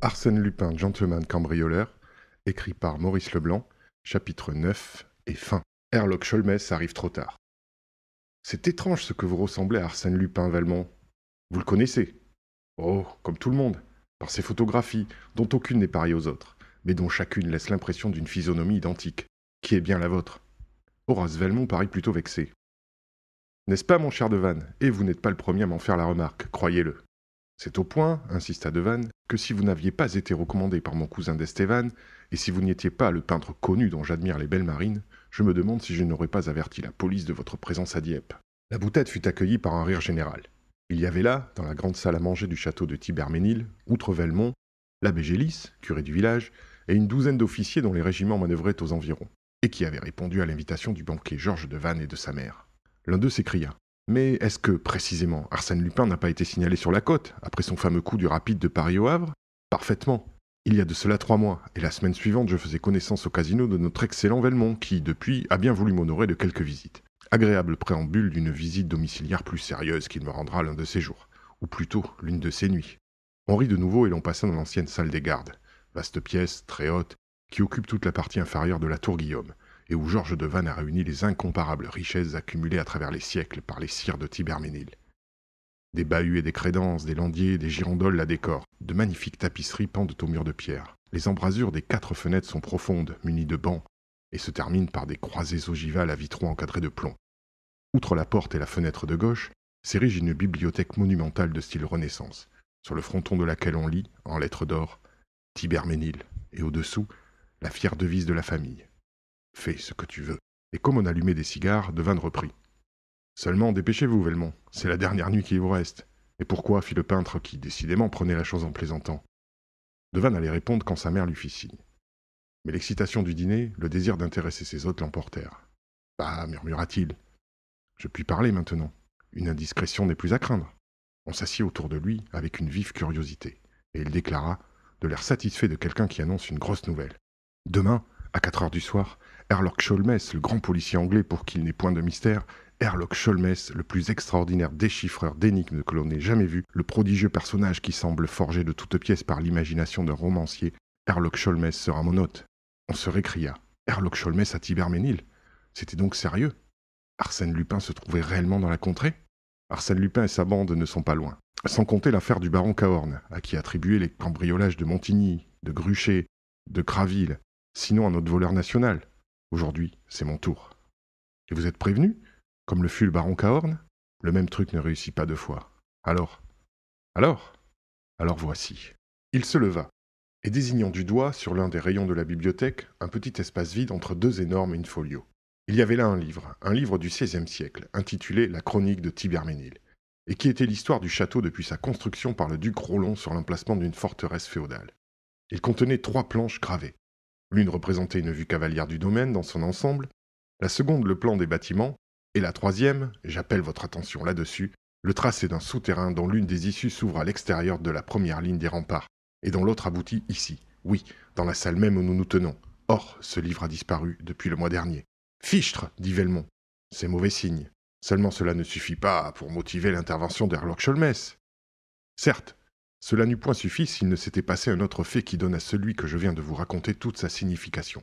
Arsène Lupin, gentleman cambrioleur, écrit par Maurice Leblanc, chapitre 9 et fin. Herlock Sholmès arrive trop tard. C'est étrange ce que vous ressemblez à Arsène Lupin, Valmont. Vous le connaissez? Oh, comme tout le monde, par ses photographies, dont aucune n'est pareille aux autres, mais dont chacune laisse l'impression d'une physionomie identique, qui est bien la vôtre. Horace Valmont paraît plutôt vexé. N'est-ce pas, mon cher Devanne? Et vous n'êtes pas le premier à m'en faire la remarque, croyez-le. C'est au point, insista Devanne, que si vous n'aviez pas été recommandé par mon cousin d'Estevan, et si vous n'étiez pas le peintre connu dont j'admire les belles marines, je me demande si je n'aurais pas averti la police de votre présence à Dieppe. La boutade fut accueillie par un rire général. Il y avait là, dans la grande salle à manger du château de Thibermesnil, outre Velmont, l'abbé Gélis, curé du village, et une douzaine d'officiers dont les régiments manœuvraient aux environs, et qui avaient répondu à l'invitation du banquier Georges Devanne et de sa mère. L'un d'eux s'écria: mais est-ce que, précisément, Arsène Lupin n'a pas été signalé sur la côte, après son fameux coup du rapide de Paris au Havre? Parfaitement. Il y a de cela 3 mois, et la semaine suivante, je faisais connaissance au casino de notre excellent Velmont, qui, depuis, a bien voulu m'honorer de quelques visites. Agréable préambule d'une visite domiciliaire plus sérieuse qu'il me rendra l'un de ces jours, ou plutôt l'une de ces nuits. On rit de nouveau et l'on passa dans l'ancienne salle des gardes, vaste pièce, très haute, qui occupe toute la partie inférieure de la tour Guillaume, et où Georges Devanne a réuni les incomparables richesses accumulées à travers les siècles par les sires de Thibermesnil. Des bahuts et des crédences, des landiers, des girandoles la décorent. De magnifiques tapisseries pendent aux murs de pierre. Les embrasures des 4 fenêtres sont profondes, munies de bancs, et se terminent par des croisées ogivales à vitraux encadrés de plomb. Outre la porte et la fenêtre de gauche, s'érige une bibliothèque monumentale de style Renaissance, sur le fronton de laquelle on lit, en lettres d'or, Thibermesnil, et au-dessous, la fière devise de la famille. Fais ce que tu veux. Et comme on allumait des cigares, Devanne reprit. Seulement, dépêchez-vous, Velmont, c'est la dernière nuit qui vous reste. Et pourquoi? Fit le peintre, qui décidément prenait la chose en plaisantant. Devanne allait répondre quand sa mère lui fit signe. Mais l'excitation du dîner, le désir d'intéresser ses hôtes l'emportèrent. Bah, murmura-t-il, je puis parler maintenant. Une indiscrétion n'est plus à craindre. On s'assit autour de lui avec une vive curiosité, et il déclara, de l'air satisfait de quelqu'un qui annonce une grosse nouvelle. Demain, à 4 heures du soir, Herlock Sholmès, le grand policier anglais pour qui il n'est point de mystère, Herlock Sholmès, le plus extraordinaire déchiffreur d'énigmes que l'on ait jamais vu, le prodigieux personnage qui semble forgé de toutes pièces par l'imagination d'un romancier, Herlock Sholmès sera mon hôte. On se récria. Herlock Sholmès à Thibermesnil? C'était donc sérieux? Arsène Lupin se trouvait réellement dans la contrée? Arsène Lupin et sa bande ne sont pas loin. Sans compter l'affaire du baron Cahorn, à qui attribuer les cambriolages de Montigny, de Gruchet, de Graville, sinon à notre voleur national. Aujourd'hui, c'est mon tour. Et vous êtes prévenu? Comme le fut le baron Cahorn? Le même truc ne réussit pas 2 fois. Alors? Alors voici. Il se leva, et désignant du doigt, sur l'un des rayons de la bibliothèque, un petit espace vide entre 2 énormes in-folios. Il y avait là un livre du XVIe siècle, intitulé La Chronique de Thibermesnil, et qui était l'histoire du château depuis sa construction par le duc Rollon sur l'emplacement d'une forteresse féodale. Il contenait 3 planches gravées. L'une représentait une vue cavalière du domaine dans son ensemble, la seconde le plan des bâtiments, et la troisième, j'appelle votre attention là-dessus, le tracé d'un souterrain dont l'une des issues s'ouvre à l'extérieur de la première ligne des remparts, et dont l'autre aboutit ici, oui, dans la salle même où nous nous tenons. Or, ce livre a disparu depuis le mois dernier. Fichtre, dit Velmont. C'est mauvais signe. Seulement cela ne suffit pas pour motiver l'intervention d'Herlock Sholmès. Certes, cela n'eût point suffi s'il ne s'était passé un autre fait qui donne à celui que je viens de vous raconter toute sa signification.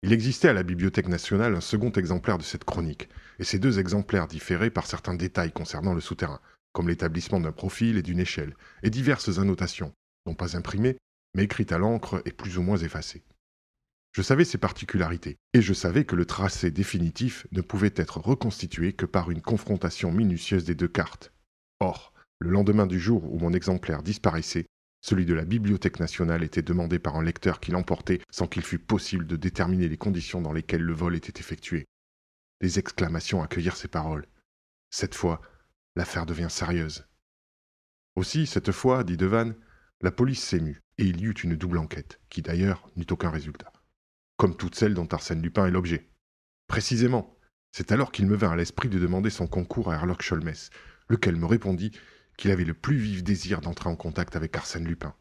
Il existait à la Bibliothèque nationale un second exemplaire de cette chronique, et ces 2 exemplaires différaient par certains détails concernant le souterrain, comme l'établissement d'un profil et d'une échelle, et diverses annotations, non pas imprimées, mais écrites à l'encre et plus ou moins effacées. Je savais ces particularités, et je savais que le tracé définitif ne pouvait être reconstitué que par une confrontation minutieuse des 2 cartes. Or, le lendemain du jour où mon exemplaire disparaissait, celui de la Bibliothèque nationale était demandé par un lecteur qui l'emportait sans qu'il fût possible de déterminer les conditions dans lesquelles le vol était effectué. Des exclamations accueillirent ces paroles. Cette fois, l'affaire devient sérieuse. Aussi, cette fois, dit Devanne, la police s'émut, et il y eut une double enquête, qui d'ailleurs n'eut aucun résultat. Comme toutes celles dont Arsène Lupin est l'objet. Précisément, c'est alors qu'il me vint à l'esprit de demander son concours à Herlock Sholmès, lequel me répondit qu'il avait le plus vif désir d'entrer en contact avec Arsène Lupin.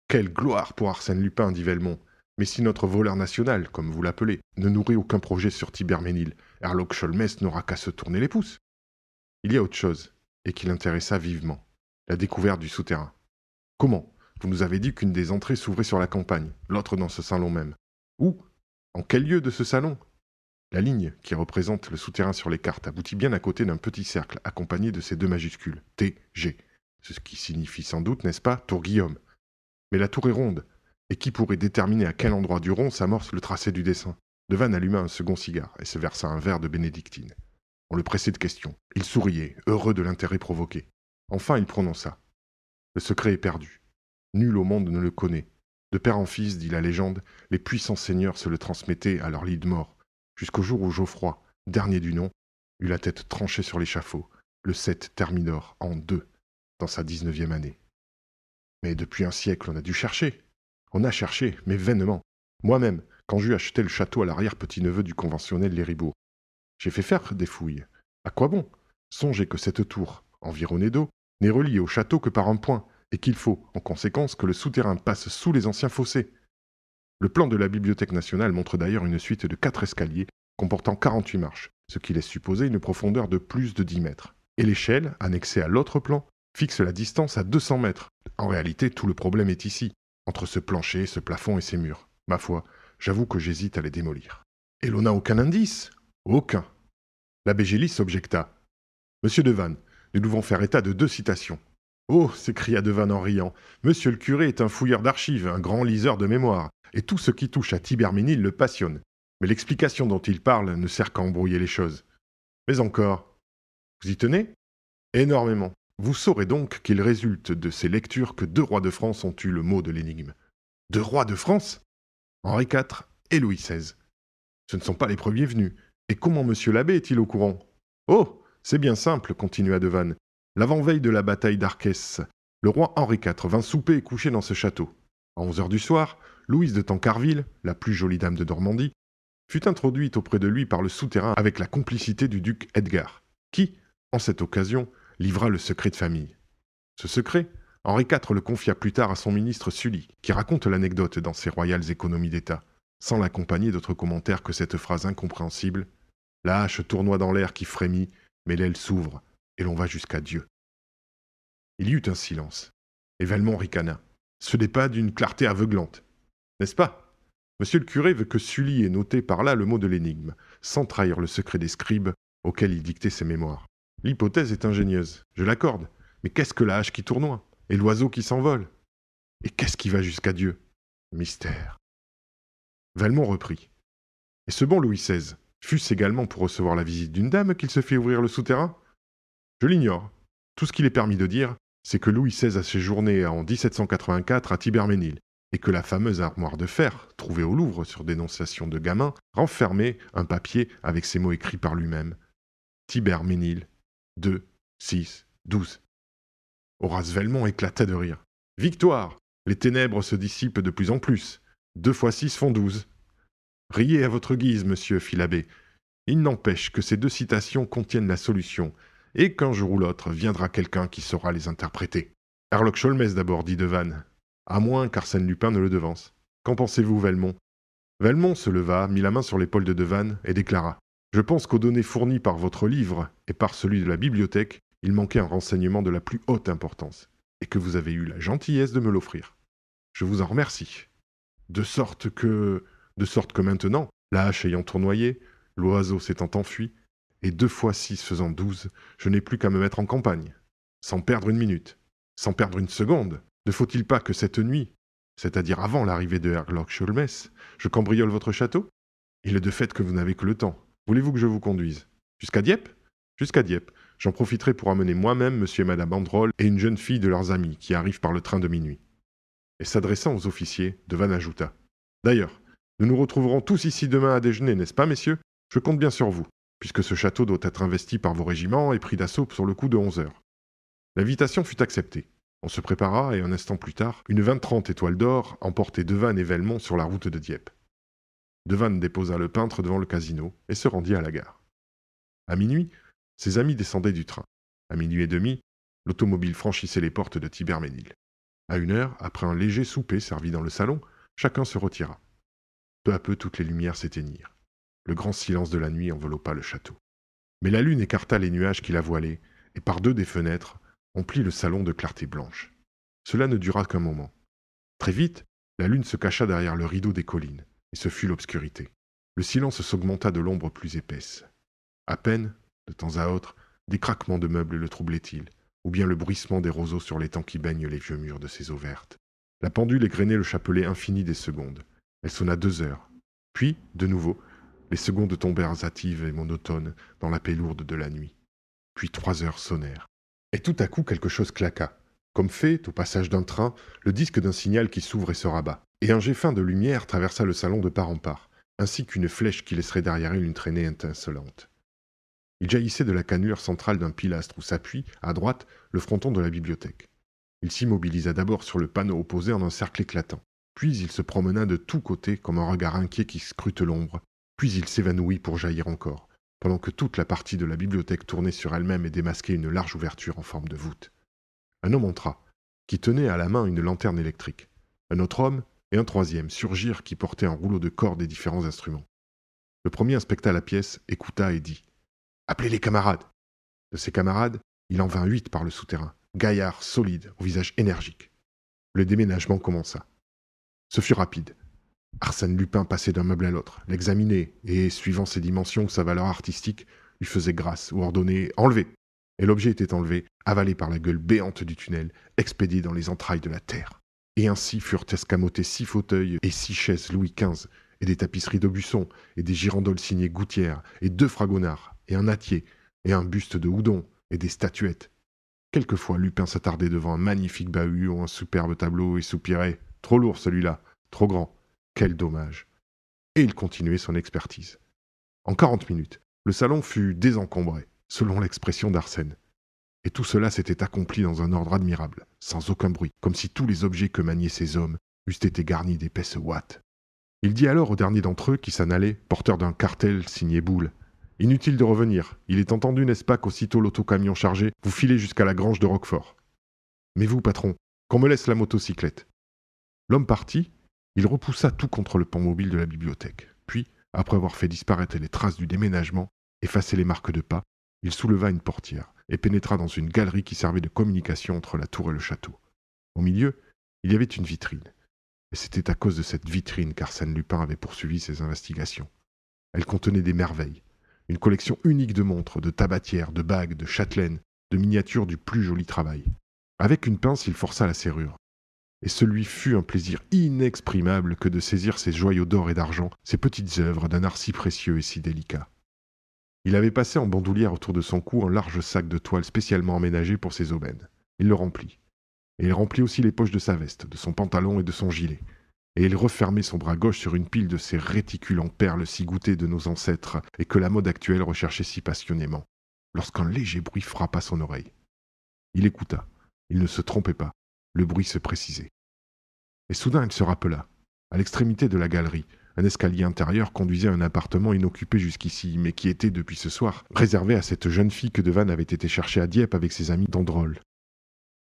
Quelle gloire pour Arsène Lupin, dit Velmont. Mais si notre voleur national, comme vous l'appelez, ne nourrit aucun projet sur Thibermesnil, Herlock Sholmès n'aura qu'à se tourner les pouces. Il y a autre chose, et qui l'intéressa vivement, la découverte du souterrain. Comment, Vous nous avez dit qu'une des entrées s'ouvrait sur la campagne, l'autre dans ce salon même. Où? En quel lieu de ce salon? La ligne qui représente le souterrain sur les cartes aboutit bien à côté d'un petit cercle accompagné de ces deux majuscules, T, G. Ce qui signifie sans doute, n'est-ce pas, Tour Guillaume. Mais la tour est ronde, et qui pourrait déterminer à quel endroit du rond s'amorce le tracé du dessin? Devanne alluma un second cigare et se versa un verre de bénédictine. On le pressait de questions. Il souriait, heureux de l'intérêt provoqué. Enfin, il prononça. Le secret est perdu. Nul au monde ne le connaît. De père en fils, dit la légende, les puissants seigneurs se le transmettaient à leur lit de mort, jusqu'au jour où Geoffroy, dernier du nom, eut la tête tranchée sur l'échafaud, le 7 Thermidor, en 2, dans sa 19e année. Mais depuis un siècle, on a dû chercher. On a cherché, mais vainement. Moi-même, quand j'eus acheté le château à l'arrière-petit-neveu du conventionnel Léribourg, j'ai fait faire des fouilles. À quoi bon? Songez que cette tour, environnée d'eau, n'est reliée au château que par un point, et qu'il faut, en conséquence, que le souterrain passe sous les anciens fossés. Le plan de la Bibliothèque nationale montre d'ailleurs une suite de 4 escaliers comportant 48 marches, ce qui laisse supposer une profondeur de plus de 10 mètres. Et l'échelle, annexée à l'autre plan, fixe la distance à 200 mètres. En réalité, tout le problème est ici, entre ce plancher, ce plafond et ces murs. Ma foi, j'avoue que j'hésite à les démolir. Et l'on n'a aucun indice? Aucun. L'abbé Gélis objecta. Monsieur Devanne, nous devons faire état de 2 citations. Oh, s'écria Devanne en riant, monsieur le curé est un fouilleur d'archives, un grand liseur de mémoire, et tout ce qui touche à Thiberménil le passionne. Mais l'explication dont il parle ne sert qu'à embrouiller les choses. Mais encore, vous y tenez? Énormément. Vous saurez donc qu'il résulte de ces lectures que 2 rois de France ont eu le mot de l'énigme. 2 rois de France? Henri IV et Louis XVI. Ce ne sont pas les premiers venus. Et comment monsieur l'abbé est-il au courant? Oh, c'est bien simple, continua Devanne. L'avant-veille de la bataille d'Arquès, le roi Henri IV vint souper et coucher dans ce château. À 11 heures du soir, Louise de Tancarville, la plus jolie dame de Normandie, fut introduite auprès de lui par le souterrain avec la complicité du duc Edgar, qui, en cette occasion, livra le secret de famille. Ce secret, Henri IV le confia plus tard à son ministre Sully, qui raconte l'anecdote dans ses royales économies d'État, sans l'accompagner d'autre commentaire que cette phrase incompréhensible. La hache tournoie dans l'air qui frémit, mais l'aile s'ouvre, et l'on va jusqu'à Dieu. Il y eut un silence, et Valmont ricana. Ce n'est pas d'une clarté aveuglante, n'est-ce pas? Monsieur le curé veut que Sully ait noté par là le mot de l'énigme, sans trahir le secret des scribes auxquels il dictait ses mémoires. L'hypothèse est ingénieuse, je l'accorde, mais qu'est-ce que la hache qui tournoie? Et l'oiseau qui s'envole? Et qu'est-ce qui va jusqu'à Dieu? Mystère. Valmont reprit. Et ce bon Louis XVI, fût-ce également pour recevoir la visite d'une dame qu'il se fait ouvrir le souterrain? Je l'ignore. Tout ce qu'il est permis de dire, c'est que Louis XVI a séjourné en 1784 à Thiberménil, et que la fameuse armoire de fer, trouvée au Louvre sur dénonciation de Gamin, renfermait un papier avec ces mots écrits par lui-même. Thiberménil, 2, 6, 12. Horace Velmont éclata de rire. Victoire! Les ténèbres se dissipent de plus en plus. 2 fois 6 font 12. Riez à votre guise, monsieur, fit l'abbé. Il n'empêche que ces 2 citations contiennent la solution, et qu'un jour ou l'autre viendra quelqu'un qui saura les interpréter. Herlock Sholmès d'abord, dit Devanne. À moins qu'Arsène Lupin ne le devance. Qu'en pensez-vous, Velmont? Velmont se leva, mit la main sur l'épaule de Devanne et déclara. Je pense qu'aux données fournies par votre livre et par celui de la bibliothèque, il manquait un renseignement de la plus haute importance, et que vous avez eu la gentillesse de me l'offrir. Je vous en remercie. De sorte que maintenant, la hache ayant tournoyé, l'oiseau s'étant enfui, et 2 fois 6 faisant 12, je n'ai plus qu'à me mettre en campagne. Sans perdre une minute, sans perdre une seconde. Ne faut-il pas que cette nuit, c'est-à-dire avant l'arrivée de Herlock Sholmès, je cambriole votre château? Il est de fait que vous n'avez que le temps. Voulez-vous que je vous conduise? Jusqu'à Dieppe? Jusqu'à Dieppe. J'en profiterai pour amener moi-même monsieur et madame Androl et une jeune fille de leurs amis qui arrivent par le train de minuit. Et s'adressant aux officiers, Devanne ajouta. D'ailleurs, nous nous retrouverons tous ici demain à déjeuner, n'est-ce pas, messieurs? Je compte bien sur vous, puisque ce château doit être investi par vos régiments et pris d'assaut sur le coup de 11 heures. L'invitation fut acceptée. On se prépara, et un instant plus tard, une 20-30 étoiles d'or emportait Devanne et Velmont sur la route de Dieppe. Devanne déposa le peintre devant le casino et se rendit à la gare. À minuit, ses amis descendaient du train. À minuit et demi, l'automobile franchissait les portes de Thiberménil. À 1 heure, après un léger souper servi dans le salon, chacun se retira. Peu à peu, toutes les lumières s'éteignirent. Le grand silence de la nuit enveloppa le château. Mais la lune écarta les nuages qui la voilaient, et par 2 des fenêtres, emplit le salon de clarté blanche. Cela ne dura qu'un moment. Très vite, la lune se cacha derrière le rideau des collines, et ce fut l'obscurité. Le silence s'augmenta de l'ombre plus épaisse. À peine, de temps à autre, des craquements de meubles le troublaient-ils, ou bien le bruissement des roseaux sur l'étang qui baigne les vieux murs de ses eaux vertes. La pendule égrenait le chapelet infini des secondes. Elle sonna 2 heures. Puis, de nouveau, les secondes tombèrent hâtives et monotones dans la paix lourde de la nuit. Puis 3 heures sonnèrent. Et tout à coup, quelque chose claqua. Comme fait, au passage d'un train, le disque d'un signal qui s'ouvre et se rabat. Et un jet fin de lumière traversa le salon de part en part, ainsi qu'une flèche qui laisserait derrière elle une traînée étincelante. Il jaillissait de la cannelure centrale d'un pilastre où s'appuie, à droite, le fronton de la bibliothèque. Il s'immobilisa d'abord sur le panneau opposé en un cercle éclatant. Puis il se promena de tous côtés comme un regard inquiet qui scrute l'ombre. Puis il s'évanouit pour jaillir encore, pendant que toute la partie de la bibliothèque tournait sur elle-même et démasquait une large ouverture en forme de voûte. Un homme entra, qui tenait à la main une lanterne électrique. Un autre homme et un troisième surgirent qui portaient un rouleau de cordes et différents instruments. Le premier inspecta la pièce, écouta et dit « Appelez les camarades !» De ses camarades, il en vint 8 par le souterrain, gaillards, solides, au visage énergique. Le déménagement commença. Ce fut rapide. Arsène Lupin passait d'un meuble à l'autre, l'examinait, et, suivant ses dimensions ou sa valeur artistique, lui faisait grâce ou ordonnait « Enlevez !» Et l'objet était enlevé, avalé par la gueule béante du tunnel, expédié dans les entrailles de la terre. Et ainsi furent escamotés 6 fauteuils et 6 chaises Louis XV, et des tapisseries d'Aubusson, et des girandoles signées Gouttière, et 2 fragonards, et un nattier, et un buste de Houdon, et des statuettes. Quelquefois, Lupin s'attardait devant un magnifique bahut ou un superbe tableau et soupirait « Trop lourd celui-là, trop grand, quel dommage !» Et il continuait son expertise. En 40 minutes, le salon fut désencombré, selon l'expression d'Arsène. Et tout cela s'était accompli dans un ordre admirable, sans aucun bruit, comme si tous les objets que maniaient ces hommes eussent été garnis d'épaisses ouates. Il dit alors au dernier d'entre eux, qui s'en allait, porteur d'un cartel signé Boule, « Inutile de revenir, il est entendu, n'est-ce pas, qu'aussitôt l'autocamion chargé, vous filez jusqu'à la grange de Roquefort. Mais vous, patron, qu'on me laisse la motocyclette. » L'homme parti, il repoussa tout contre le pont mobile de la bibliothèque. Puis, après avoir fait disparaître les traces du déménagement, effacé les marques de pas, il souleva une portière et pénétra dans une galerie qui servait de communication entre la tour et le château. Au milieu, il y avait une vitrine. Et c'était à cause de cette vitrine qu'Arsène Lupin avait poursuivi ses investigations. Elle contenait des merveilles, une collection unique de montres, de tabatières, de bagues, de châtelaines, de miniatures du plus joli travail. Avec une pince, il força la serrure. Et ce lui fut un plaisir inexprimable que de saisir ces joyaux d'or et d'argent, ces petites œuvres d'un art si précieux et si délicat. Il avait passé en bandoulière autour de son cou un large sac de toile spécialement aménagé pour ses aubaines. Il le remplit. Et il remplit aussi les poches de sa veste, de son pantalon et de son gilet. Et il refermait son bras gauche sur une pile de ces réticules en perles si goûtées de nos ancêtres et que la mode actuelle recherchait si passionnément, lorsqu'un léger bruit frappa son oreille. Il écouta. Il ne se trompait pas. Le bruit se précisait. Et soudain il se rappela. À l'extrémité de la galerie, un escalier intérieur conduisait à un appartement inoccupé jusqu'ici, mais qui était, depuis ce soir, réservé à cette jeune fille que Devanne avait été chercher à Dieppe avec ses amis d'Androl.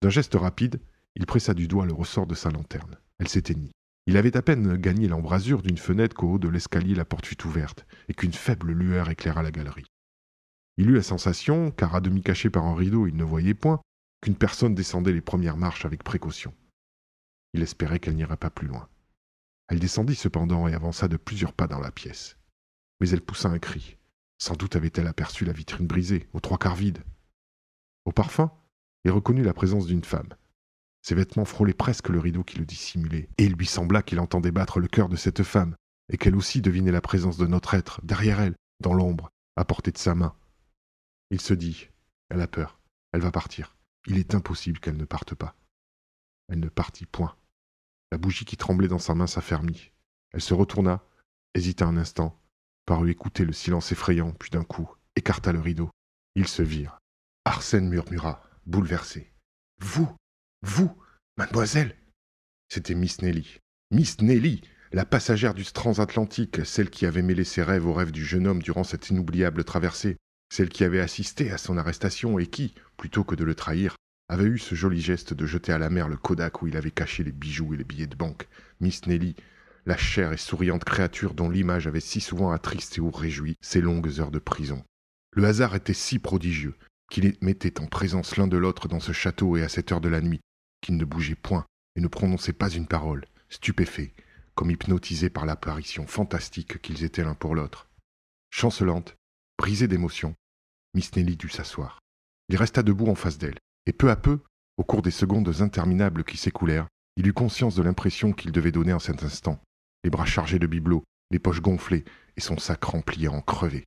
D'un geste rapide, il pressa du doigt le ressort de sa lanterne. Elle s'éteignit. Il avait à peine gagné l'embrasure d'une fenêtre qu'au haut de l'escalier la porte fut ouverte, et qu'une faible lueur éclaira la galerie. Il eut la sensation, car à demi caché par un rideau il ne voyait point, qu'une personne descendait les premières marches avec précaution. Il espérait qu'elle n'irait pas plus loin. Elle descendit cependant et avança de plusieurs pas dans la pièce. Mais elle poussa un cri. Sans doute avait-elle aperçu la vitrine brisée, aux 3/4 vide. Au parfum, il reconnut la présence d'une femme. Ses vêtements frôlaient presque le rideau qui le dissimulait, et il lui sembla qu'il entendait battre le cœur de cette femme, et qu'elle aussi devinait la présence de notre être, derrière elle, dans l'ombre, à portée de sa main. Il se dit, elle a peur, elle va partir. Il est impossible qu'elle ne parte pas. Elle ne partit point. La bougie qui tremblait dans sa main s'affermit. Elle se retourna, hésita un instant, parut écouter le silence effrayant, puis d'un coup, écarta le rideau. Ils se virent. Arsène murmura, bouleversé. « Vous, mademoiselle !» C'était Miss Nelly. Miss Nelly, la passagère du transatlantique, celle qui avait mêlé ses rêves aux rêves du jeune homme durant cette inoubliable traversée, celle qui avait assisté à son arrestation et qui, plutôt que de le trahir, avait eu ce joli geste de jeter à la mer le Kodak où il avait caché les bijoux et les billets de banque. Miss Nelly, la chère et souriante créature dont l'image avait si souvent attristé ou réjoui ces longues heures de prison. Le hasard était si prodigieux qu'il les mettait en présence l'un de l'autre dans ce château et à cette heure de la nuit, qu'ils ne bougeaient point, et ne prononçaient pas une parole, stupéfaits, comme hypnotisés par l'apparition fantastique qu'ils étaient l'un pour l'autre. Chancelante, brisée d'émotion, Miss Nelly dut s'asseoir. Il resta debout en face d'elle, et peu à peu, au cours des secondes interminables qui s'écoulèrent, il eut conscience de l'impression qu'il devait donner en cet instant, les bras chargés de bibelots, les poches gonflées et son sac rempli à en crever.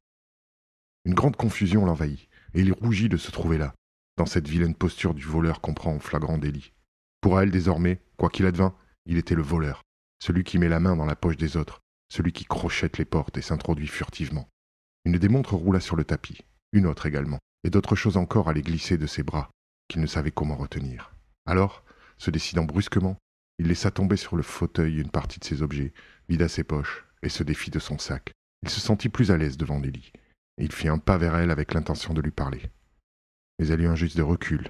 Une grande confusion l'envahit, et il rougit de se trouver là, dans cette vilaine posture du voleur qu'on prend en flagrant délit. Pour elle, désormais, quoi qu'il advint, il était le voleur, celui qui met la main dans la poche des autres, celui qui crochette les portes et s'introduit furtivement. Une des montres roula sur le tapis, une autre également, et d'autres choses encore allaient glisser de ses bras, qu'il ne savait comment retenir. Alors, se décidant brusquement, il laissa tomber sur le fauteuil une partie de ses objets, vida ses poches et se défit de son sac. Il se sentit plus à l'aise devant Nelly, et il fit un pas vers elle avec l'intention de lui parler. Mais elle eut un geste de recul,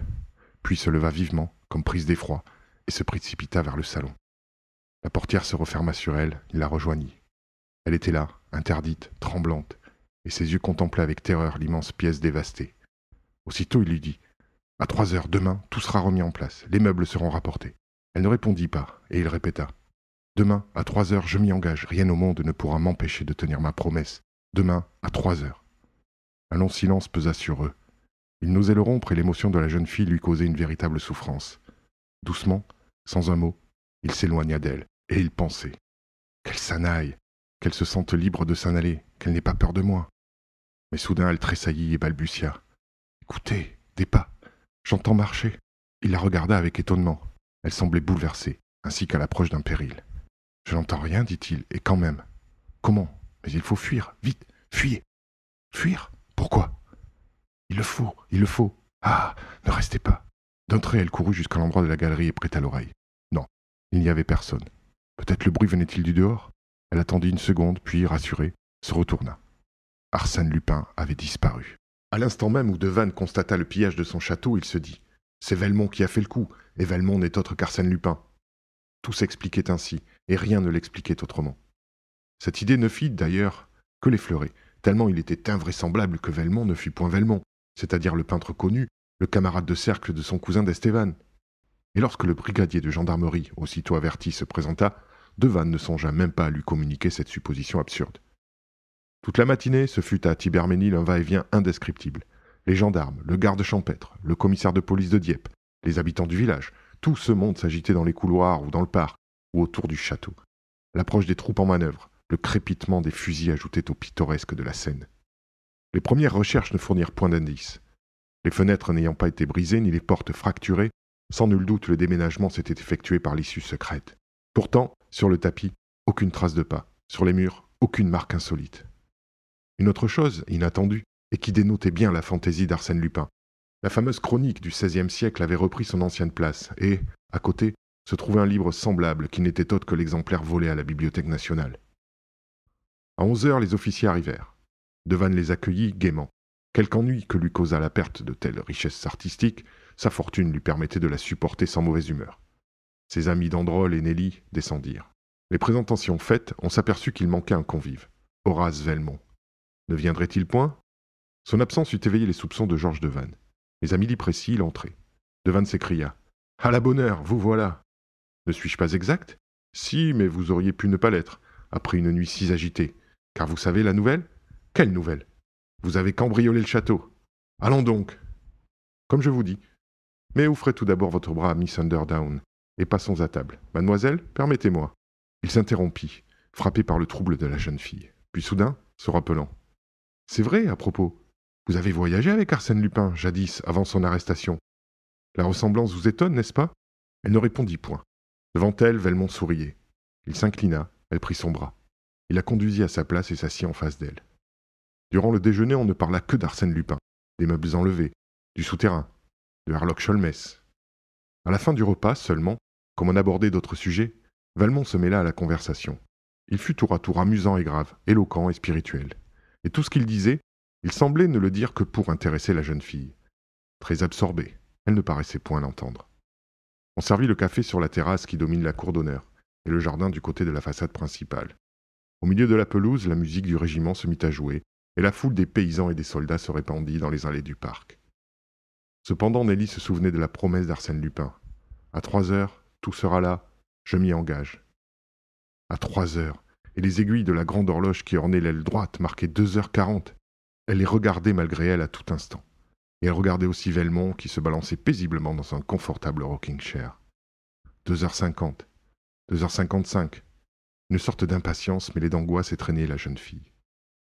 puis se leva vivement, comme prise d'effroi, et se précipita vers le salon. La portière se referma sur elle, il la rejoignit. Elle était là, interdite, tremblante, et ses yeux contemplaient avec terreur l'immense pièce dévastée. Aussitôt il lui dit « À 3 heures, demain, tout sera remis en place, les meubles seront rapportés. » Elle ne répondit pas, et il répéta « Demain, à 3 heures, je m'y engage, rien au monde ne pourra m'empêcher de tenir ma promesse. Demain, à 3 heures. » Un long silence pesa sur eux. Il n'osait le rompre et l'émotion de la jeune fille lui causait une véritable souffrance. Doucement, sans un mot, il s'éloigna d'elle, et il pensait « Qu'elle s'en aille, qu'elle se sente libre de s'en aller, qu'elle n'ait pas peur de moi. » Mais soudain elle tressaillit et balbutia « Écoutez, des pas, j'entends marcher. » Il la regarda avec étonnement. Elle semblait bouleversée, ainsi qu'à l'approche d'un péril. « Je n'entends rien, dit-il, et quand même. Comment? Mais il faut fuir, vite, fuyez. Fuir? Pourquoi? Il le faut, il le faut. Ah, ne restez pas. » D'un trait, elle courut jusqu'à l'endroit de la galerie et prêta l'oreille. Non, il n'y avait personne. Peut-être le bruit venait-il du dehors? Elle attendit une seconde, puis, rassurée, se retourna. Arsène Lupin avait disparu. À l'instant même où Devanne constata le pillage de son château, il se dit « C'est Velmont qui a fait le coup, et Velmont n'est autre qu'Arsène Lupin. » Tout s'expliquait ainsi, et rien ne l'expliquait autrement. Cette idée ne fit, d'ailleurs, que l'effleurer, tellement il était invraisemblable que Velmont ne fût point Velmont, c'est-à-dire le peintre connu, le camarade de cercle de son cousin d'Estevan. Et lorsque le brigadier de gendarmerie, aussitôt averti, se présenta, Devanne ne songea même pas à lui communiquer cette supposition absurde. Toute la matinée, ce fut à Thibermesnil un va-et-vient indescriptible. Les gendarmes, le garde champêtre, le commissaire de police de Dieppe, les habitants du village, tout ce monde s'agitait dans les couloirs ou dans le parc, ou autour du château. L'approche des troupes en manœuvre, le crépitement des fusils ajoutait au pittoresque de la scène. Les premières recherches ne fournirent point d'indices. Les fenêtres n'ayant pas été brisées ni les portes fracturées, sans nul doute le déménagement s'était effectué par l'issue secrète. Pourtant, sur le tapis, aucune trace de pas. Sur les murs, aucune marque insolite. Une autre chose, inattendue, et qui dénotait bien la fantaisie d'Arsène Lupin. La fameuse chronique du XVIe siècle avait repris son ancienne place, et, à côté, se trouvait un livre semblable qui n'était autre que l'exemplaire volé à la Bibliothèque nationale. À 11 heures, les officiers arrivèrent. Devanne les accueillit gaiement. Quelque ennui que lui causa la perte de telles richesses artistiques, sa fortune lui permettait de la supporter sans mauvaise humeur. Ses amis d'Androl et Nelly descendirent. Les présentations faites, on s'aperçut qu'il manquait un convive, Horace Velmont. Ne viendrait-il point? Son absence eût éveillé les soupçons de Georges Devanne. Mais à midi précis, il entrait. Devanne s'écria « À la bonne heure, vous voilà !»« Ne suis-je pas exact? Si, mais vous auriez pu ne pas l'être, après une nuit si agitée. Car vous savez la nouvelle? Quelle nouvelle? Vous avez cambriolé le château. Allons donc. Comme je vous dis. Mais ouvrez tout d'abord votre bras à Miss Underdown, et passons à table. Mademoiselle, permettez-moi. » Il s'interrompit, frappé par le trouble de la jeune fille. Puis soudain, se rappelant. « C'est vrai, à propos. Vous avez voyagé avec Arsène Lupin, jadis, avant son arrestation. La ressemblance vous étonne, n'est-ce pas ?» Elle ne répondit point. Devant elle, Velmont souriait. Il s'inclina, elle prit son bras. Il la conduisit à sa place et s'assit en face d'elle. Durant le déjeuner, on ne parla que d'Arsène Lupin, des meubles enlevés, du souterrain, de Herlock Sholmès. À la fin du repas, seulement, comme on abordait d'autres sujets, Velmont se mêla à la conversation. Il fut tour à tour amusant et grave, éloquent et spirituel. Et tout ce qu'il disait, il semblait ne le dire que pour intéresser la jeune fille. Très absorbée, elle ne paraissait point l'entendre. On servit le café sur la terrasse qui domine la cour d'honneur, et le jardin du côté de la façade principale. Au milieu de la pelouse, la musique du régiment se mit à jouer, et la foule des paysans et des soldats se répandit dans les allées du parc. Cependant, Nelly se souvenait de la promesse d'Arsène Lupin. À 3 heures, tout sera là, je m'y engage. À 3 heures, et les aiguilles de la grande horloge qui ornait l'aile droite marquaient 2h40. Elle les regardait malgré elle à tout instant. Et elle regardait aussi Velmont qui se balançait paisiblement dans un confortable rocking chair. 2h50, 2h55. Une sorte d'impatience mêlée d'angoisse étreignait la jeune fille.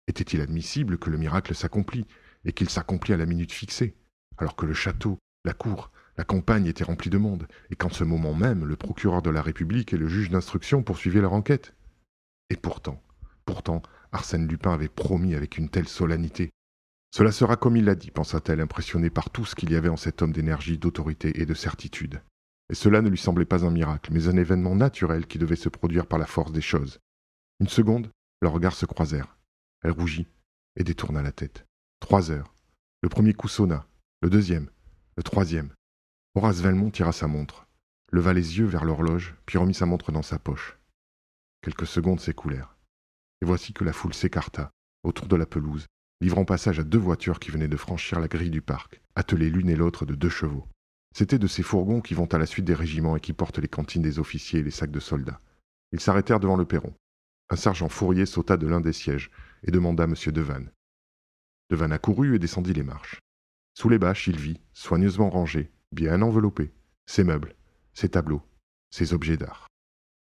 Était-il admissible que le miracle s'accomplît, et qu'il s'accomplit à la minute fixée, alors que le château, la cour, la campagne étaient remplis de monde, et qu'en ce moment même, le procureur de la République et le juge d'instruction poursuivaient leur enquête? Et pourtant, Arsène Lupin avait promis avec une telle solennité. Cela sera comme il l'a dit, pensa-t-elle, impressionnée par tout ce qu'il y avait en cet homme d'énergie, d'autorité et de certitude. Et cela ne lui semblait pas un miracle, mais un événement naturel qui devait se produire par la force des choses. Une seconde, leurs regards se croisèrent. Elle rougit et détourna la tête. 3 heures. Le premier coup sonna, le deuxième, le troisième. Horace Velmont tira sa montre, leva les yeux vers l'horloge, puis remit sa montre dans sa poche. Quelques secondes s'écoulèrent. Et voici que la foule s'écarta, autour de la pelouse, livrant passage à 2 voitures qui venaient de franchir la grille du parc, attelées l'une et l'autre de 2 chevaux. C'étaient de ces fourgons qui vont à la suite des régiments et qui portent les cantines des officiers et les sacs de soldats. Ils s'arrêtèrent devant le perron. Un sergent Fourier sauta de l'un des sièges et demanda M. Devanne. Devanne accourut et descendit les marches. Sous les bâches, il vit, soigneusement rangés, bien enveloppés, ses meubles, ses tableaux, ses objets d'art.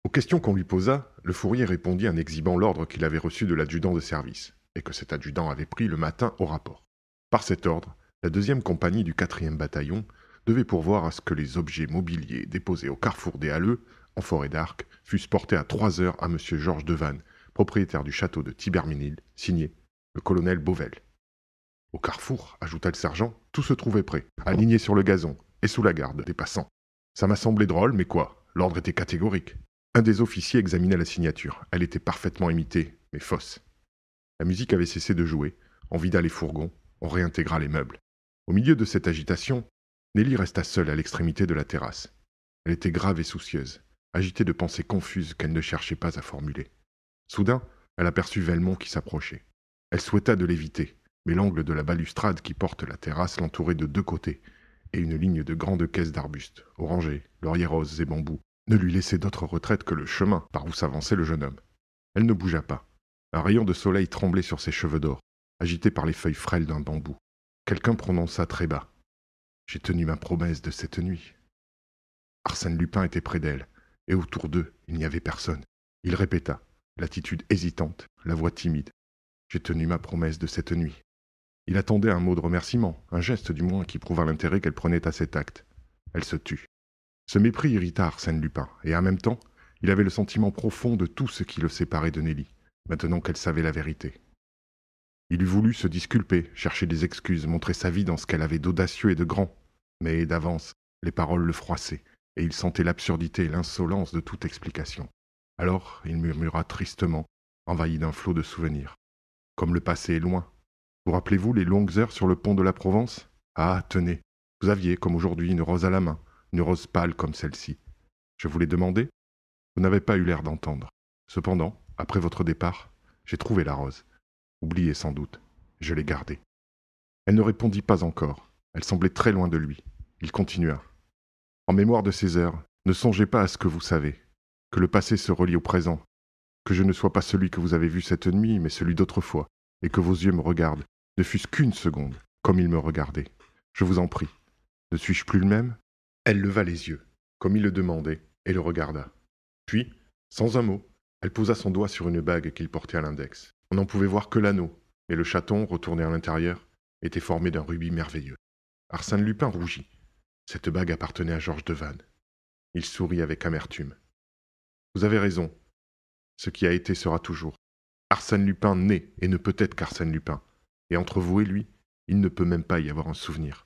Aux questions qu'on lui posa, le Fourier répondit en exhibant l'ordre qu'il avait reçu de l'adjudant de service, et que cet adjudant avait pris le matin au rapport. Par cet ordre, la 2e compagnie du 4e bataillon devait pourvoir à ce que les objets mobiliers déposés au carrefour des Halleux, en forêt d'Arc, fussent portés à 3 heures à M. Georges Devanne, propriétaire du château de Thibermesnil, signé le colonel Beauvel. Au carrefour, ajouta le sergent, tout se trouvait prêt, aligné sur le gazon et sous la garde des passants. Ça m'a semblé drôle, mais quoi, l'ordre était catégorique. Un des officiers examinait la signature. Elle était parfaitement imitée, mais fausse. La musique avait cessé de jouer, on vida les fourgons, on réintégra les meubles. Au milieu de cette agitation, Nelly resta seule à l'extrémité de la terrasse. Elle était grave et soucieuse, agitée de pensées confuses qu'elle ne cherchait pas à formuler. Soudain, elle aperçut Velmont qui s'approchait. Elle souhaita de l'éviter, mais l'angle de la balustrade qui porte la terrasse l'entourait de 2 côtés, et une ligne de grandes caisses d'arbustes, orangers, lauriers roses et bambous, ne lui laissait d'autre retraite que le chemin par où s'avançait le jeune homme. Elle ne bougea pas. Un rayon de soleil tremblait sur ses cheveux d'or, agités par les feuilles frêles d'un bambou. Quelqu'un prononça très bas. « J'ai tenu ma promesse de cette nuit. » Arsène Lupin était près d'elle, et autour d'eux, il n'y avait personne. Il répéta, l'attitude hésitante, la voix timide. « J'ai tenu ma promesse de cette nuit. » Il attendait un mot de remerciement, un geste du moins qui prouvât l'intérêt qu'elle prenait à cet acte. Elle se tut. Ce mépris irrita Arsène Lupin, et en même temps, il avait le sentiment profond de tout ce qui le séparait de Nelly, maintenant qu'elle savait la vérité. Il eût voulu se disculper, chercher des excuses, montrer sa vie dans ce qu'elle avait d'audacieux et de grand, mais d'avance, les paroles le froissaient, et il sentait l'absurdité et l'insolence de toute explication. Alors il murmura tristement, envahi d'un flot de souvenirs. Comme le passé est loin. Vous rappelez-vous les longues heures sur le pont de la Provence? Ah, tenez, vous aviez, comme aujourd'hui, une rose à la main, une rose pâle comme celle-ci. Je vous l'ai demandé? Vous n'avez pas eu l'air d'entendre. Cependant, après votre départ, j'ai trouvé la rose. Oubliée sans doute. Je l'ai gardée. Elle ne répondit pas encore. Elle semblait très loin de lui. Il continua. En mémoire de ces heures, ne songez pas à ce que vous savez, que le passé se relie au présent, que je ne sois pas celui que vous avez vu cette nuit, mais celui d'autrefois, et que vos yeux me regardent, ne fût-ce qu'une seconde, comme ils me regardaient. Je vous en prie. Ne suis-je plus le même? Elle leva les yeux, comme il le demandait, et le regarda. Puis, sans un mot, elle posa son doigt sur une bague qu'il portait à l'index. On n'en pouvait voir que l'anneau, et le chaton, retourné à l'intérieur, était formé d'un rubis merveilleux. Arsène Lupin rougit. Cette bague appartenait à Georges Devanne. Il sourit avec amertume. Vous avez raison. Ce qui a été sera toujours. Arsène Lupin naît et ne peut être qu'Arsène Lupin. Et entre vous et lui, il ne peut même pas y avoir un souvenir.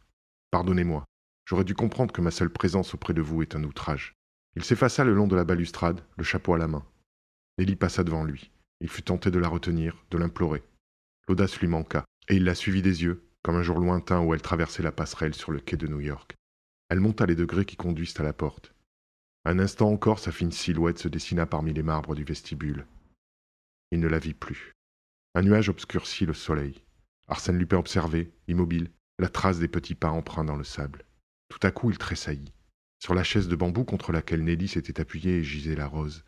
Pardonnez-moi, j'aurais dû comprendre que ma seule présence auprès de vous est un outrage. Il s'effaça le long de la balustrade, le chapeau à la main. Nelly passa devant lui. Il fut tenté de la retenir, de l'implorer. L'audace lui manqua, et il la suivit des yeux, comme un jour lointain où elle traversait la passerelle sur le quai de New York. Elle monta les degrés qui conduisent à la porte. Un instant encore, sa fine silhouette se dessina parmi les marbres du vestibule. Il ne la vit plus. Un nuage obscurcit le soleil. Arsène Lupin observait, immobile, la trace des petits pas empreints dans le sable. Tout à coup, il tressaillit. Sur la chaise de bambou contre laquelle Nelly s'était appuyée gisait la rose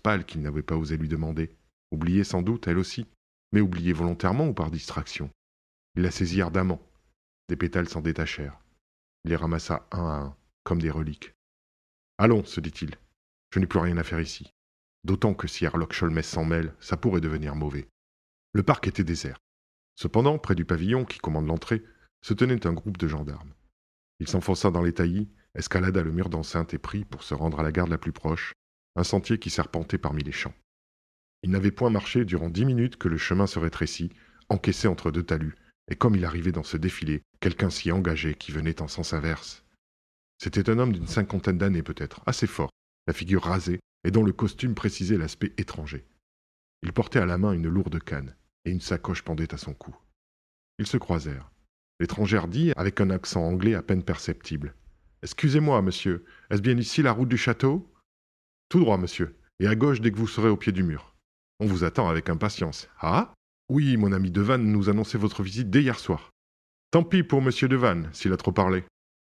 pâle qu'il n'avait pas osé lui demander. Oubliée sans doute, elle aussi, mais oubliée volontairement ou par distraction. Il la saisit ardemment. Des pétales s'en détachèrent. Il les ramassa un à un, comme des reliques. « Allons, se dit-il, je n'ai plus rien à faire ici. D'autant que si Herlock Sholmès s'en mêle, ça pourrait devenir mauvais. » Le parc était désert. Cependant, près du pavillon qui commande l'entrée, se tenait un groupe de gendarmes. Il s'enfonça dans les taillis, escalada le mur d'enceinte et prit, pour se rendre à la gare la plus proche, un sentier qui serpentait parmi les champs. Il n'avait point marché durant 10 minutes que le chemin se rétrécit, encaissé entre deux talus, et comme il arrivait dans ce défilé, quelqu'un s'y engageait qui venait en sens inverse. C'était un homme d'une 50aine d'années peut-être, assez fort, la figure rasée, et dont le costume précisait l'aspect étranger. Il portait à la main une lourde canne, et une sacoche pendait à son cou. Ils se croisèrent. L'étrangère dit, avec un accent anglais à peine perceptible. « Excusez-moi, monsieur, est-ce bien ici la route du château ?»« Tout droit, monsieur, et à gauche dès que vous serez au pied du mur. On vous attend avec impatience. »« Ah ? Oui, mon ami Devanne nous annonçait votre visite dès hier soir. Tant pis pour monsieur Devanne, s'il a trop parlé.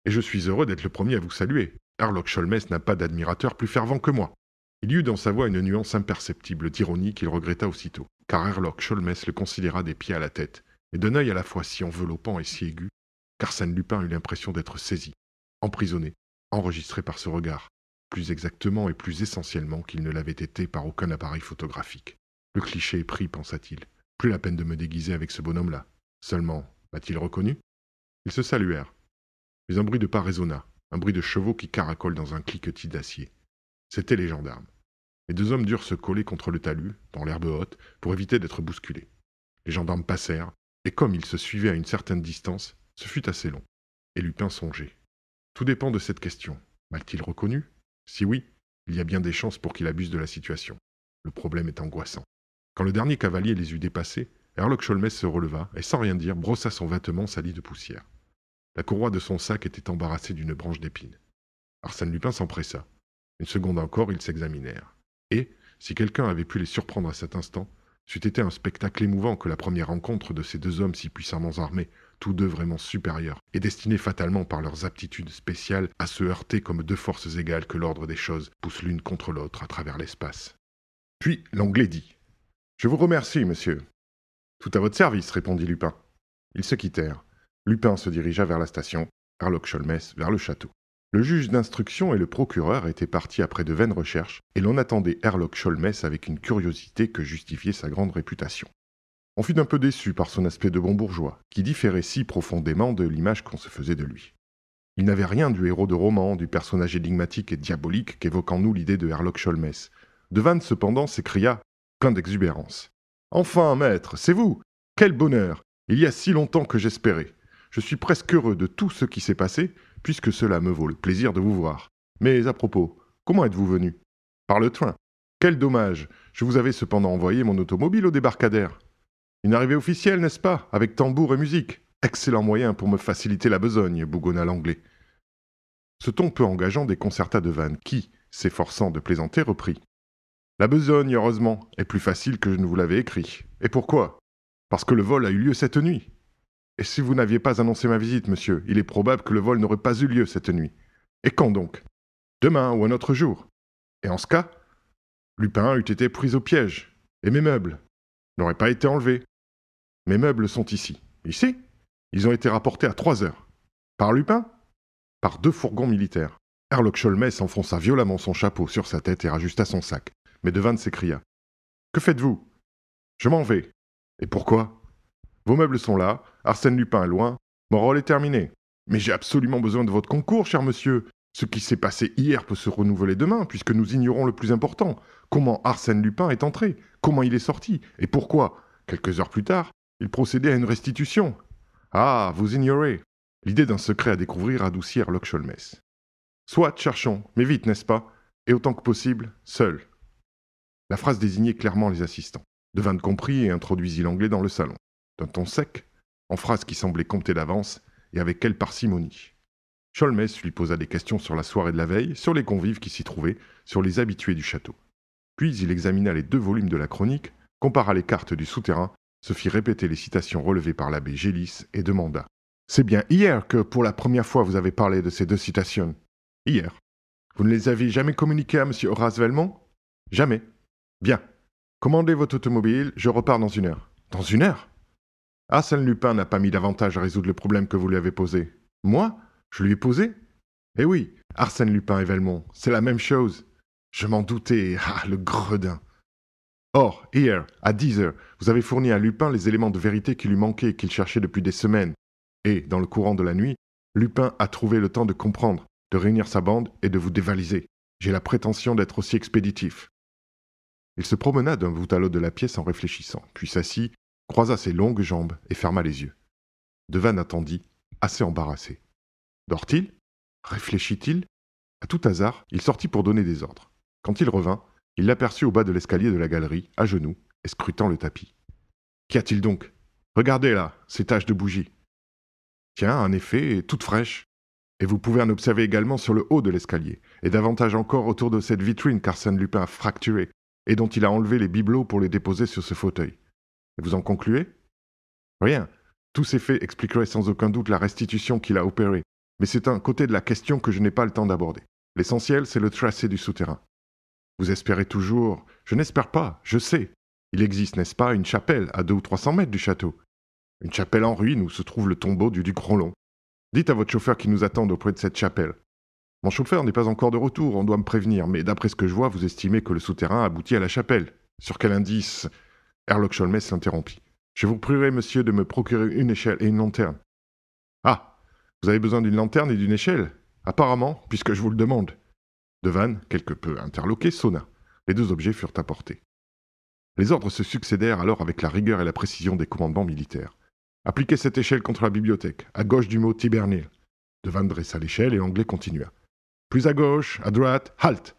Et je suis heureux d'être le premier à vous saluer. Herlock Sholmès n'a pas d'admirateur plus fervent que moi. » Il y eut dans sa voix une nuance imperceptible d'ironie qu'il regretta aussitôt, car Herlock Sholmès le considéra des pieds à la tête, et d'un œil à la fois si enveloppant et si aigu, qu'Arsène Lupin eut l'impression d'être saisi, emprisonné, enregistré par ce regard, plus exactement et plus essentiellement qu'il ne l'avait été par aucun appareil photographique. Le cliché est pris, pensa-t-il. Plus la peine de me déguiser avec ce bonhomme-là. Seulement, m'a-t-il reconnu? Ils se saluèrent. Puis un bruit de pas résonna, un bruit de chevaux qui caracolent dans un cliquetis d'acier. C'étaient les gendarmes. Les deux hommes durent se coller contre le talus, dans l'herbe haute, pour éviter d'être bousculés. Les gendarmes passèrent, et comme ils se suivaient à une certaine distance, ce fut assez long. Et Lupin songeait. Tout dépend de cette question. M'a-t-il reconnu? Si oui, il y a bien des chances pour qu'il abuse de la situation. Le problème est angoissant. Quand le dernier cavalier les eut dépassés, Herlock Sholmès se releva et, sans rien dire, brossa son vêtement sali de poussière. La courroie de son sac était embarrassée d'une branche d'épine. Arsène Lupin s'empressa. Une seconde encore, ils s'examinèrent. Et, si quelqu'un avait pu les surprendre à cet instant, c'eût été un spectacle émouvant que la première rencontre de ces deux hommes si puissamment armés, tous deux vraiment supérieurs, et destinés fatalement par leurs aptitudes spéciales à se heurter comme deux forces égales que l'ordre des choses pousse l'une contre l'autre à travers l'espace. Puis l'Anglais dit « Je vous remercie, monsieur. »« Tout à votre service, » répondit Lupin. Ils se quittèrent. Lupin se dirigea vers la station, Herlock Sholmès vers le château. Le juge d'instruction et le procureur étaient partis après de vaines recherches, et l'on attendait Herlock Sholmès avec une curiosité que justifiait sa grande réputation. On fut un peu déçu par son aspect de bon bourgeois, qui différait si profondément de l'image qu'on se faisait de lui. Il n'avait rien du héros de roman, du personnage énigmatique et diabolique qu'évoque en nous l'idée de Herlock Sholmès. Devanne, cependant, s'écria, plein d'exubérance. « Enfin, maître, c'est vous! Quel bonheur! Il y a si longtemps que j'espérais. Je suis presque heureux de tout ce qui s'est passé, puisque cela me vaut le plaisir de vous voir. Mais à propos, comment êtes-vous venu? Par le train. Quel dommage! Je vous avais cependant envoyé mon automobile au débarcadère. Une arrivée officielle, n'est-ce pas? Avec tambour et musique. Excellent moyen pour me faciliter la besogne, bougonna l'Anglais. Ce ton peu engageant déconcerta Devanne, qui, s'efforçant de plaisanter, reprit. La besogne, heureusement, est plus facile que je ne vous l'avais écrit. Et pourquoi? Parce que le vol a eu lieu cette nuit. Et si vous n'aviez pas annoncé ma visite, monsieur, il est probable que le vol n'aurait pas eu lieu cette nuit. Et quand donc? Demain ou un autre jour. Et en ce cas, Lupin eût été pris au piège. Et mes meubles n'auraient pas été enlevés. Mes meubles sont ici. Ici? Ils ont été rapportés à 3 heures. Par Lupin? Par 2 fourgons militaires. Herlock Sholmès enfonça violemment son chapeau sur sa tête et rajusta son sac. Mais Devanne s'écria. Que faites-vous? Je m'en vais. Et pourquoi? Vos meubles sont là, Arsène Lupin est loin, mon rôle est terminé. Mais j'ai absolument besoin de votre concours, cher monsieur. Ce qui s'est passé hier peut se renouveler demain, puisque nous ignorons le plus important. Comment Arsène Lupin est entré? Comment il est sorti? Et pourquoi, quelques heures plus tard, il procédait à une restitution? Ah, vous ignorez. L'idée d'un secret à découvrir adoucit Herlock Sholmès. Soit, cherchons, mais vite, n'est-ce pas? Et autant que possible, seul. La phrase désignait clairement les assistants. Devanne comprit et introduisit l'Anglais dans le salon. D'un ton sec, en phrases qui semblaient compter d'avance, et avec quelle parcimonie. Sholmès lui posa des questions sur la soirée de la veille, sur les convives qui s'y trouvaient, sur les habitués du château. Puis il examina les 2 volumes de la chronique, compara les cartes du souterrain, se fit répéter les citations relevées par l'abbé Gélis et demanda « C'est bien hier que, pour la première fois, vous avez parlé de ces 2 citations ?» Hier. Vous ne les avez jamais communiqués à M. Horace Velmont? Jamais. Bien. Commandez votre automobile, je repars dans 1 heure. Dans 1 heure? Arsène Lupin n'a pas mis davantage à résoudre le problème que vous lui avez posé. Moi? Je lui ai posé? Eh oui, Arsène Lupin et Velmont, c'est la même chose. Je m'en doutais, ah, le gredin. Or, hier, à 10 heures, vous avez fourni à Lupin les éléments de vérité qui lui manquaient et qu'il cherchait depuis des semaines. Et, dans le courant de la nuit, Lupin a trouvé le temps de comprendre, de réunir sa bande et de vous dévaliser. J'ai la prétention d'être aussi expéditif. Il se promena d'un bout à l'autre de la pièce en réfléchissant, puis s'assit, croisa ses longues jambes et ferma les yeux. Devanne attendit, assez embarrassé. Dort-il? Réfléchit-il? À tout hasard, il sortit pour donner des ordres. Quand il revint, il l'aperçut au bas de l'escalier de la galerie, à genoux, et scrutant le tapis. Qu'y a-t-il donc? Regardez là, ces taches de bougie. Tiens, en effet, toutes fraîches. Et vous pouvez en observer également sur le haut de l'escalier, et davantage encore autour de cette vitrine qu'Arsène Lupin a fracturée, et dont il a enlevé les bibelots pour les déposer sur ce fauteuil. Et vous en concluez? Rien. Tous ces faits expliqueraient sans aucun doute la restitution qu'il a opérée, mais c'est un côté de la question que je n'ai pas le temps d'aborder. L'essentiel, c'est le tracé du souterrain. Vous espérez toujours? Je n'espère pas, je sais. Il existe, n'est-ce pas, une chapelle à 200 ou 300 mètres du château. Une chapelle en ruine où se trouve le tombeau du duc Rollon. Dites à votre chauffeur qu'il nous attende auprès de cette chapelle. Mon chauffeur n'est pas encore de retour, on doit me prévenir, mais d'après ce que je vois, vous estimez que le souterrain aboutit à la chapelle. Sur quel indice? Herlock Sholmès s'interrompit. Je vous prierai, monsieur, de me procurer une échelle et une lanterne. Ah, vous avez besoin d'une lanterne et d'une échelle? Apparemment, puisque je vous le demande. Devanne, quelque peu interloqué, sonna. Les 2 objets furent apportés. Les ordres se succédèrent alors avec la rigueur et la précision des commandements militaires. Appliquez cette échelle contre la bibliothèque, à gauche du mot Tibernil. Devanne dressa l'échelle et l'anglais continua. Plus à gauche, à droite, halte.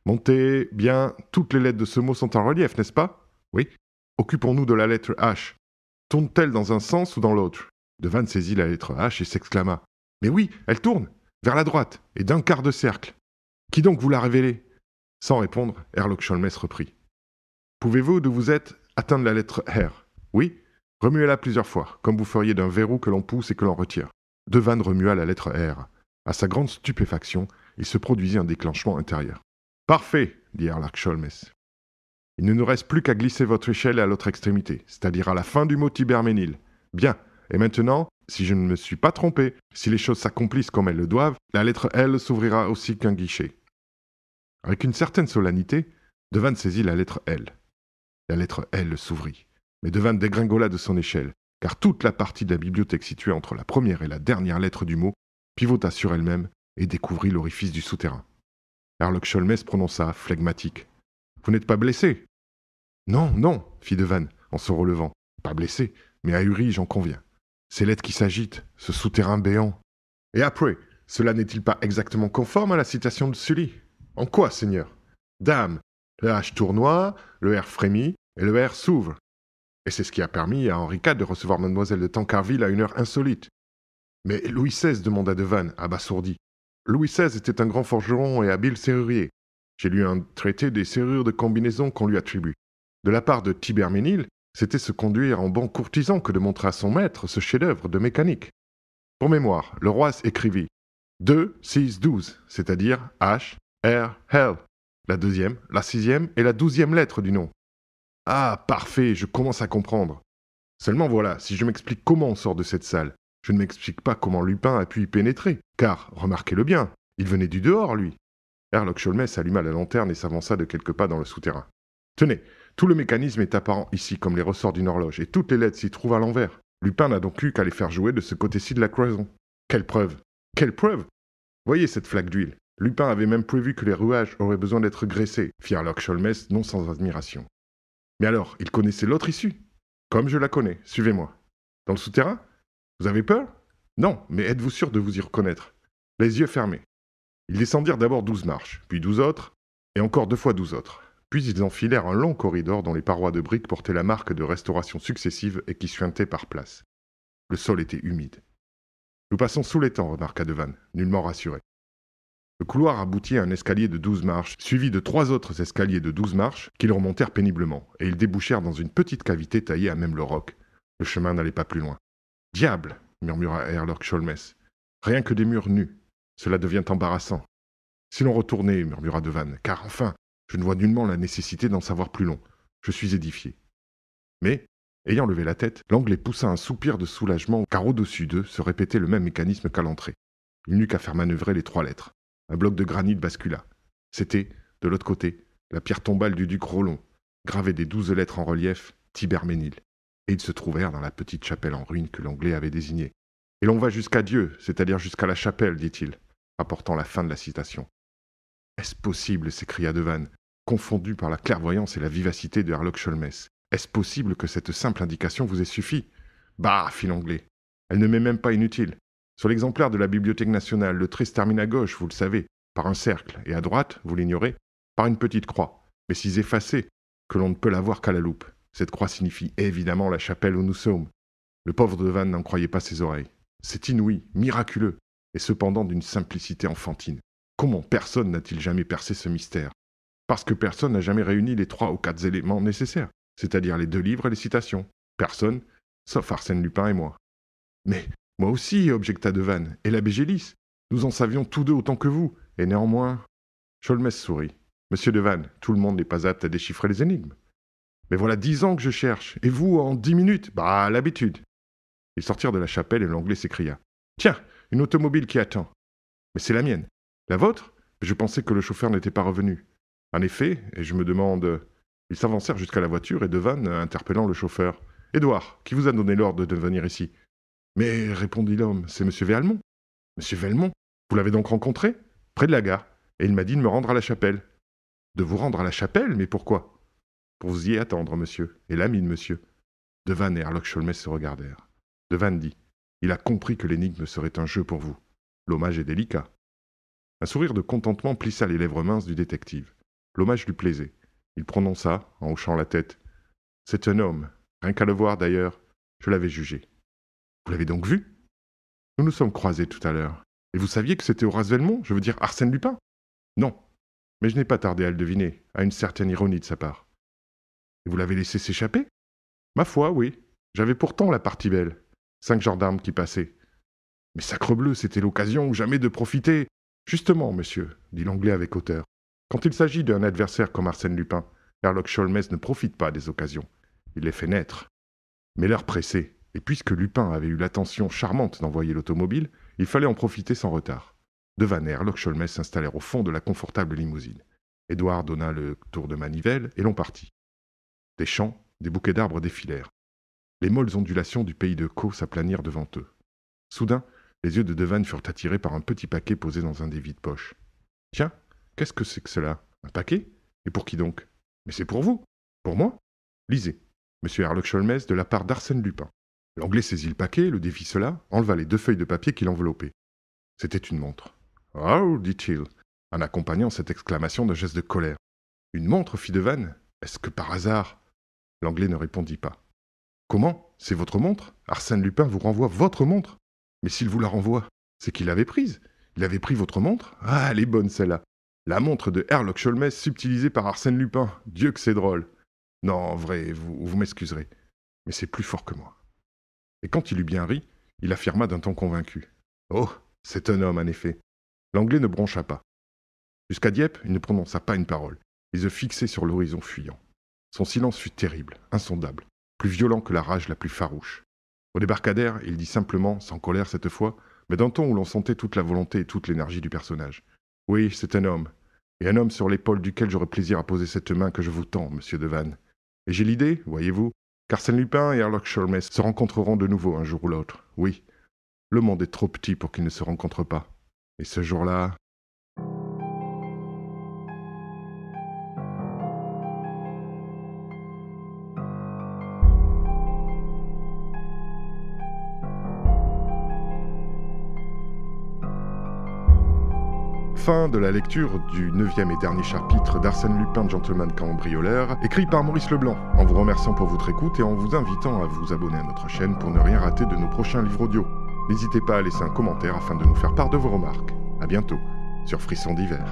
Montez, bien, toutes les lettres de ce mot sont en relief, n'est-ce pas? Oui. Occupons-nous de la lettre H. Tourne-t-elle dans un sens ou dans l'autre? Devanne saisit la lettre H et s'exclama. Mais oui, elle tourne, vers la droite, et d'un quart de cercle. Qui donc vous l'a révélé? Sans répondre, Herlock Sholmès reprit. Pouvez-vous, d'où vous êtes, atteindre la lettre R? Oui. Remuez-la plusieurs fois, comme vous feriez d'un verrou que l'on pousse et que l'on retire. Devanne remua la lettre R. À sa grande stupéfaction, il se produisit un déclenchement intérieur. Parfait, dit Herlock Sholmès. Il ne nous reste plus qu'à glisser votre échelle à l'autre extrémité, c'est-à-dire à la fin du mot Tiberménil. Bien. Et maintenant, si je ne me suis pas trompé, si les choses s'accomplissent comme elles le doivent, la lettre L s'ouvrira aussi qu'un guichet. Avec une certaine solennité, Devanne saisit la lettre L. La lettre L s'ouvrit, mais Devanne dégringola de son échelle, car toute la partie de la bibliothèque située entre la première et la dernière lettre du mot pivota sur elle-même et découvrit l'orifice du souterrain. Herlock Sholmès prononça, flegmatique. « Vous n'êtes pas blessé ?»« Non, non, fit Devanne, en se relevant. Pas blessé, mais ahuri, j'en conviens. Ces lettres qui s'agitent, ce souterrain béant. Et après, cela n'est-il pas exactement conforme à la citation de Sully? En quoi, Seigneur? Dame, le H tournoie, le R frémit, et le R s'ouvre. Et c'est ce qui a permis à Henri IV de recevoir mademoiselle de Tancarville à une heure insolite. Mais Louis XVI, demanda Devanne, abasourdi. Louis XVI était un grand forgeron et habile serrurier. J'ai lu un traité des serrures de combinaison qu'on lui attribue. De la part de Tiberménil, c'était se conduire en bon courtisan que de montrer à son maître ce chef-d'œuvre de mécanique. Pour mémoire, le roi écrivit 2, 6, 12, c'est-à-dire H, R, L, la 2e, la 6e et la 12e lettre du nom. Ah, parfait, je commence à comprendre. Seulement voilà, si je m'explique comment on sort de cette salle, je ne m'explique pas comment Lupin a pu y pénétrer, car, remarquez-le bien, il venait du dehors, lui. Herlock Sholmès alluma la lanterne et s'avança de quelques pas dans le souterrain. Tenez, tout le mécanisme est apparent ici comme les ressorts d'une horloge, et toutes les lettres s'y trouvent à l'envers. Lupin n'a donc eu qu'à les faire jouer de ce côté-ci de la cloison. Quelle preuve? Quelle preuve? Voyez cette flaque d'huile. Lupin avait même prévu que les rouages auraient besoin d'être graissés, fit Herlock Sholmès, non sans admiration. Mais alors, il connaissait l'autre issue? Comme je la connais, suivez-moi. Dans le souterrain? Vous avez peur? Non, mais êtes-vous sûr de vous y reconnaître? Les yeux fermés. Ils descendirent d'abord 12 marches, puis 12 autres, et encore 2 fois 12 autres. Puis ils enfilèrent un long corridor dont les parois de briques portaient la marque de restauration successive et qui suintait par places. Le sol était humide. Nous passons sous l'étang, remarqua Devanne, nullement rassuré. Le couloir aboutit à un escalier de 12 marches, suivi de 3 autres escaliers de 12 marches, qu'ils remontèrent péniblement, et ils débouchèrent dans une petite cavité taillée à même le roc. Le chemin n'allait pas plus loin. « Diable !» murmura Herlock Sholmès. « Rien que des murs nus. Cela devient embarrassant. Si l'on retournait, murmura Devanne, car enfin, je ne vois nullement la nécessité d'en savoir plus long. Je suis édifié. Mais, ayant levé la tête, l'Anglais poussa un soupir de soulagement, car au-dessus d'eux se répétait le même mécanisme qu'à l'entrée. Il n'eut qu'à faire manœuvrer les 3 lettres. Un bloc de granit bascula. C'était, de l'autre côté, la pierre tombale du duc Rollon, gravée des 12 lettres en relief, Tiberménil. Et ils se trouvèrent dans la petite chapelle en ruine que l'Anglais avait désignée. « Et l'on va jusqu'à Dieu, c'est-à-dire jusqu'à la chapelle, dit-il, apportant la fin de la citation. « Est-ce possible » s'écria Devanne, confondu par la clairvoyance et la vivacité de Herlock Sholmès. « Est-ce possible que cette simple indication vous ait suffi ?»« Bah » fit l'Anglais. « Elle ne m'est même pas inutile. Sur l'exemplaire de la Bibliothèque nationale, le trait se termine à gauche, vous le savez, par un cercle, et à droite, vous l'ignorez, par une petite croix, mais si effacée que l'on ne peut la voir qu'à la loupe. Cette croix signifie évidemment la chapelle où nous sommes. » Le pauvre Devanne n'en croyait pas ses oreilles. C'est inouï, miraculeux, et cependant d'une simplicité enfantine. Comment personne n'a-t-il jamais percé ce mystère? Parce que personne n'a jamais réuni les 3 ou 4 éléments nécessaires, c'est-à-dire les 2 livres et les citations. Personne, sauf Arsène Lupin et moi. Mais moi aussi, objecta Devanne, et l'abbé Gélis. Nous en savions tous 2 autant que vous, et néanmoins... Sholmès sourit. Monsieur Devanne, tout le monde n'est pas apte à déchiffrer les énigmes. Mais voilà 10 ans que je cherche, et vous, en 10 minutes, bah, l'habitude. Ils sortirent de la chapelle et l'Anglais s'écria. « Tiens, une automobile qui attend. »« Mais c'est la mienne. »« La vôtre ? Je pensais que le chauffeur n'était pas revenu. » En effet, et je me demande... Ils s'avancèrent jusqu'à la voiture et Devanne, interpellant le chauffeur. « Édouard, qui vous a donné l'ordre de venir ici ?»« Mais, répondit l'homme, c'est Monsieur Velmont. »« Monsieur Velmont ? Vous l'avez donc rencontré ? Près de la gare. Et il m'a dit de me rendre à la chapelle. »« De vous rendre à la chapelle ? Mais pourquoi ?»« Pour vous y attendre, monsieur, et l'ami de monsieur. » Devanne et Herlock Sholmès se regardèrent. Devanne dit. Il a compris que l'énigme serait un jeu pour vous. L'hommage est délicat. Un sourire de contentement plissa les lèvres minces du détective. L'hommage lui plaisait. Il prononça, en hochant la tête. C'est un homme. Rien qu'à le voir, d'ailleurs, je l'avais jugé. Vous l'avez donc vu? Nous nous sommes croisés tout à l'heure. Et vous saviez que c'était Horace Velmont, je veux dire Arsène Lupin? Non. Mais je n'ai pas tardé à le deviner, à une certaine ironie de sa part. Et vous l'avez laissé s'échapper? Ma foi, oui. J'avais pourtant la partie belle. 5 gendarmes qui passaient. Mais sacrebleu, c'était l'occasion ou jamais de profiter. Justement, monsieur, dit l'Anglais avec hauteur. Quand il s'agit d'un adversaire comme Arsène Lupin, Herlock Sholmès ne profite pas des occasions. Il les fait naître. Mais l'heure pressait, et puisque Lupin avait eu l'attention charmante d'envoyer l'automobile, il fallait en profiter sans retard. Devanne et Herlock Sholmès s'installèrent au fond de la confortable limousine. Édouard donna le tour de manivelle et l'on partit. Des champs, des bouquets d'arbres défilèrent. Les molles ondulations du pays de Caux s'aplanirent devant eux. Soudain, les yeux de Devanne furent attirés par un petit paquet posé dans un des vides-poches. « Tiens, qu'est-ce que c'est que cela? Un paquet? Et pour qui donc? Mais c'est pour vous. Pour moi? Lisez. Monsieur Herlock Sholmès de la part d'Arsène Lupin. » L'Anglais saisit le paquet, le déficela, enleva les 2 feuilles de papier qui l'enveloppaient. C'était une montre. « Oh » dit-il, en accompagnant cette exclamation d'un geste de colère. « Une montre, fit Devanne? Est-ce que par hasard... » L'Anglais ne répondit pas. « Comment? C'est votre montre? Arsène Lupin vous renvoie votre montre? Mais s'il vous la renvoie, c'est qu'il l'avait prise. Il avait pris votre montre? Ah, elle est bonne celle-là. La montre de Herlock Sholmès subtilisée par Arsène Lupin. Dieu que c'est drôle. Non, en vrai, vous m'excuserez. Mais c'est plus fort que moi. » Et quand il eut bien ri, il affirma d'un ton convaincu. « Oh, c'est un homme, en effet. » L'Anglais ne broncha pas. Jusqu'à Dieppe, il ne prononça pas une parole, les yeux fixés sur l'horizon fuyant. Son silence fut terrible, insondable, plus violent que la rage la plus farouche. Au débarcadère, il dit simplement, sans colère cette fois, mais d'un ton où l'on sentait toute la volonté et toute l'énergie du personnage. « Oui, c'est un homme, et un homme sur l'épaule duquel j'aurais plaisir à poser cette main que je vous tends, monsieur Devanne. Et j'ai l'idée, voyez-vous, qu'Arsène Lupin et Herlock Sholmès se rencontreront de nouveau un jour ou l'autre. Oui, le monde est trop petit pour qu'ils ne se rencontrent pas. Et ce jour-là... » Fin de la lecture du 9e et dernier chapitre d'Arsène Lupin, gentleman cambrioleur, écrit par Maurice Leblanc, en vous remerciant pour votre écoute et en vous invitant à vous abonner à notre chaîne pour ne rien rater de nos prochains livres audio. N'hésitez pas à laisser un commentaire afin de nous faire part de vos remarques. À bientôt sur Frisson d'hiver.